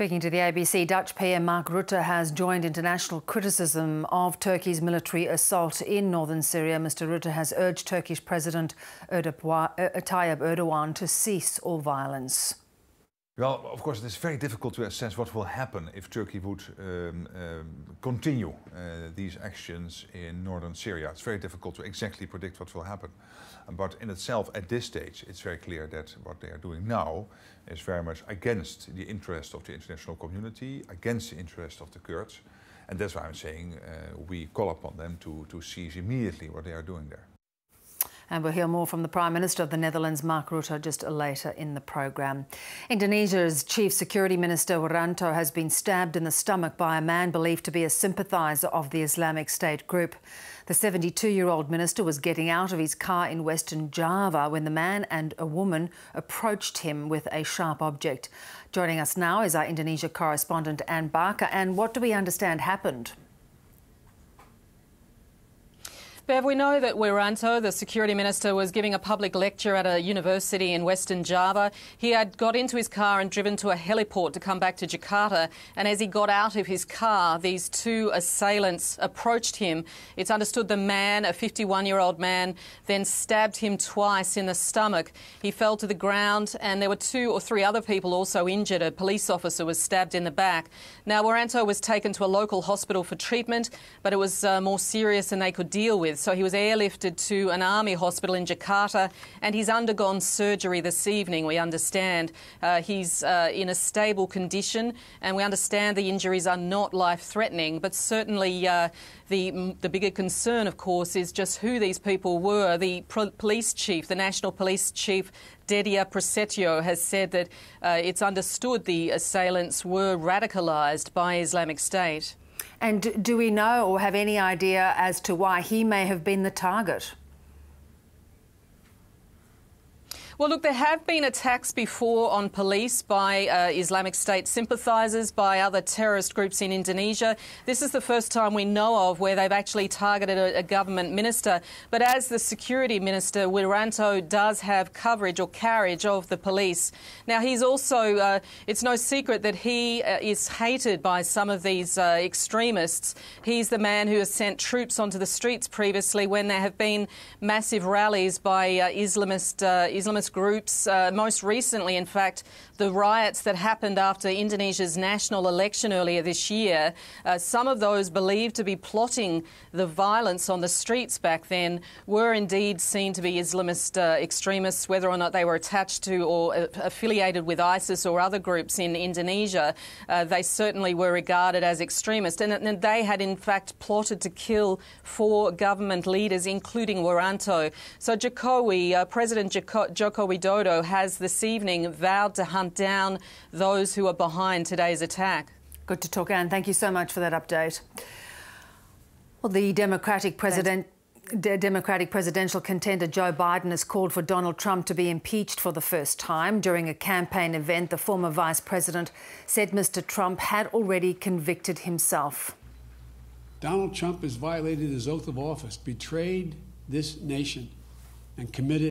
Speaking to the ABC, Dutch PM Mark Rutte has joined international criticism of Turkey's military assault in northern Syria. Mr. Rutte has urged Turkish President Tayyip Erdogan to cease all violence. Well, of course, it is very difficult to assess what will happen if Turkey would continue these actions in northern Syria. It's very difficult to exactly predict what will happen. But in itself, at this stage, it's very clear that what they are doing now is very much against the interest of the international community, against the interest of the Kurds. And that's why I'm saying we call upon them to cease immediately what they are doing there. And we'll hear more from the Prime Minister of the Netherlands, Mark Rutte, just later in the programme. Indonesia's Chief Security Minister, Wiranto, has been stabbed in the stomach by a man believed to be a sympathiser of the Islamic State group. The 72-year-old minister was getting out of his car in Western Java when the man and a woman approached him with a sharp object. Joining us now is our Indonesia correspondent, Anne Barker. And what do we understand happened? Bev, we know that Wiranto, the security minister, was giving a public lecture at a university in Western Java. He had got into his car and driven to a heliport to come back to Jakarta. And as he got out of his car, these two assailants approached him. It's understood the man, a 51-year-old man, then stabbed him twice in the stomach. He fell to the ground and there were 2 or 3 other people also injured. A police officer was stabbed in the back. Now, Wiranto was taken to a local hospital for treatment, but it was more serious than they could deal with. So he was airlifted to an army hospital in Jakarta and he's undergone surgery this evening, we understand. He's in a stable condition and we understand the injuries are not life-threatening, but certainly the bigger concern, of course, is just who these people were. The police chief, the national police chief, Dedia Prasetyo, has said that it's understood the assailants were radicalised by Islamic State. And do we know or have any idea as to why he may have been the target? Well, look, there have been attacks before on police by Islamic State sympathisers, by other terrorist groups in Indonesia. This is the first time we know of where they've actually targeted a government minister. But as the security minister, Wiranto does have coverage or carriage of the police. Now, he's also, it's no secret that he is hated by some of these extremists. He's the man who has sent troops onto the streets previously when there have been massive rallies by Islamist groups. Most recently, in fact, the riots that happened after Indonesia's national election earlier this year, some of those believed to be plotting the violence on the streets back then were indeed seen to be Islamist extremists, whether or not they were attached to or affiliated with ISIS or other groups in Indonesia. They certainly were regarded as extremists, and they had in fact plotted to kill 4 government leaders, including Wiranto. So President Joko Widodo has this evening vowed to hunt down those who are behind today's attack. Good to talk, Anne. Thank you so much for that update. Well, the Democratic presidential contender Joe Biden has called for Donald Trump to be impeached for the first time. During a campaign event, the former vice president said Mr. Trump had already convicted himself. Donald Trump has violated his oath of office, betrayed this nation, and committed